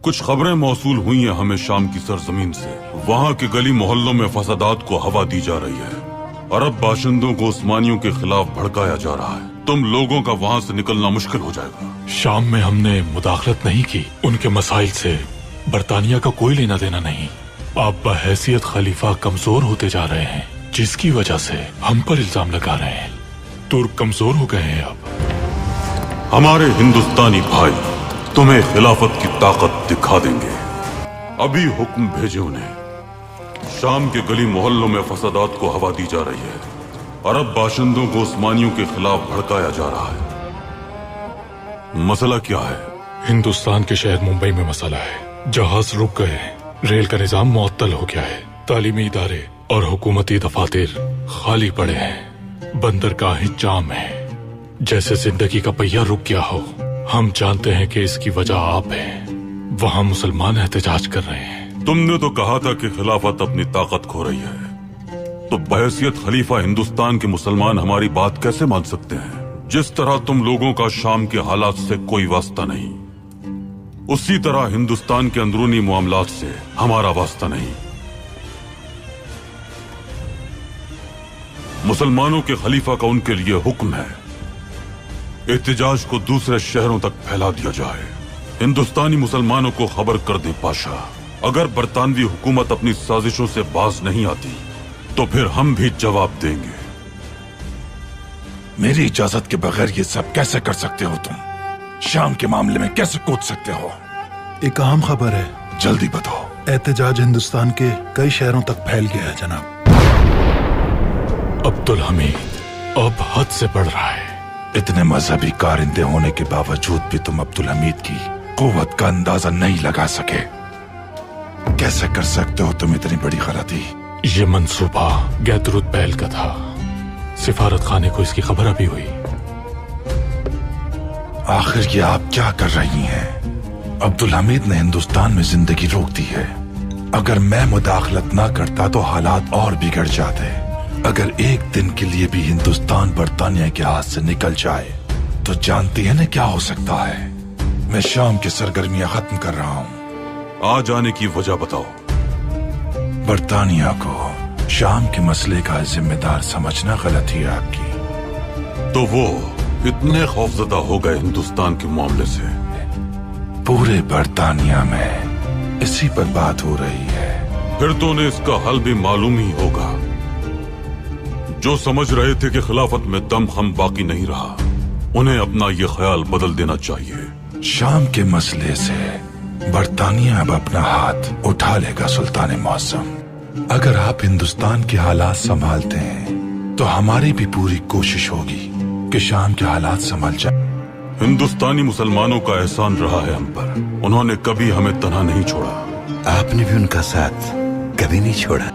कुछ खबरें मौसूल हुई हैं हमें शाम की सरजमीन से। वहाँ के गली मोहल्लों में फसादात को हवा दी जा रही है। अरब बाशिंदों को उस्मानियों के खिलाफ भड़काया जा रहा है। तुम लोगों का वहाँ से निकलना मुश्किल हो जाएगा। शाम में हमने मुदाखलत नहीं की, उनके मसाइल से बरतानिया का कोई लेना देना नहीं। आप बहैसियत खलीफा कमजोर होते जा रहे हैं, जिसकी वजह से हम पर इल्जाम लगा रहे हैं। तुर्क कमजोर हो गए हैं अब। हमारे हिंदुस्तानी भाई तुम्हें खिलाफत की ताकत दिखा देंगे। अभी हुक्म भेजे उन्हें। शाम के गली मोहल्लों में फसादात को हवा दी जा रही है। अरब बाशिंदों को उस्मानियों के खिलाफ भड़काया जा रहा है। मसला क्या है? हिंदुस्तान के शहर मुंबई में मसला है। जहाज रुक गए, रेल का निजाम मुअत्तल हो गया है, तालीमी इदारे और हुकूमती दफातर खाली पड़े हैं, बंदरगाहें जाम है, जैसे जिंदगी का पहिया रुक गया हो। हम जानते हैं कि इसकी वजह आप हैं। वहाँ मुसलमान एहतजाज कर रहे हैं। तुमने तो कहा था कि खिलाफत अपनी ताकत खो रही है, तो बहैसियत खलीफा हिंदुस्तान के मुसलमान हमारी बात कैसे मान सकते हैं? जिस तरह तुम लोगों का शाम के हालात से कोई वास्ता नहीं, उसी तरह हिंदुस्तान के अंदरूनी मामलात से हमारा वास्ता नहीं। मुसलमानों के खलीफा का उनके लिए हुक्म है, एहतजाज को दूसरे शहरों तक फैला दिया जाए। हिंदुस्तानी मुसलमानों को खबर कर दे पाशा, अगर बरतानवी हुकूमत अपनी साजिशों से बाज नहीं आती तो फिर हम भी जवाब देंगे। मेरी इजाजत के बगैर ये सब कैसे कर सकते हो तुम? शाम के मामले में कैसे कूद सकते हो? एक अहम खबर है, जल्दी बताओ। एहतजाज हिंदुस्तान के कई शहरों तक फैल गया है जनाब। अब्दुल हमीद अब हद से बढ़ रहा है। इतने मजहबी कारिंदे होने के बावजूद भी तुम अब्दुल हमीद की कुव्वत का अंदाजा नहीं लगा सके। कैसे कर सकते हो तुम इतनी बड़ी गलती? ये मंसूबा गैदरुद बैल का था। सिफारत खाने को इसकी खबर अभी हुई। आखिर ये आप क्या कर रही हैं? अब्दुल हमीद ने हिंदुस्तान में जिंदगी रोक दी है। अगर मैं मुदाखलत ना करता तो हालात और बिगड़ जाते। अगर एक दिन के लिए भी हिंदुस्तान बरतानिया के हाथ से निकल जाए तो जानती है ना क्या हो सकता है? मैं शाम की सरगर्मियां खत्म कर रहा हूँ। आ जाने की वजह बताओ। बरतानिया को शाम के मसले का जिम्मेदार समझना गलती है आपकी। तो वो इतने खौफजदा हो गए हिंदुस्तान के मामले से? पूरे बरतानिया में इसी पर बात हो रही है। फिर तो उन्हें इसका हल भी मालूम ही होगा। जो समझ रहे थे कि खिलाफत में दमखम बाकी नहीं रहा, उन्हें अपना ये ख्याल बदल देना चाहिए। शाम के मसले से बरतानिया अब अपना हाथ उठा लेगा सुल्तान मौसम। अगर आप हिंदुस्तान के हालात संभालते हैं तो हमारी भी पूरी कोशिश होगी कि शाम के हालात संभल जाए। हिंदुस्तानी मुसलमानों का एहसान रहा है हम पर। उन्होंने कभी हमें तन्हा नहीं छोड़ा। आपने भी उनका साथ कभी नहीं छोड़ा।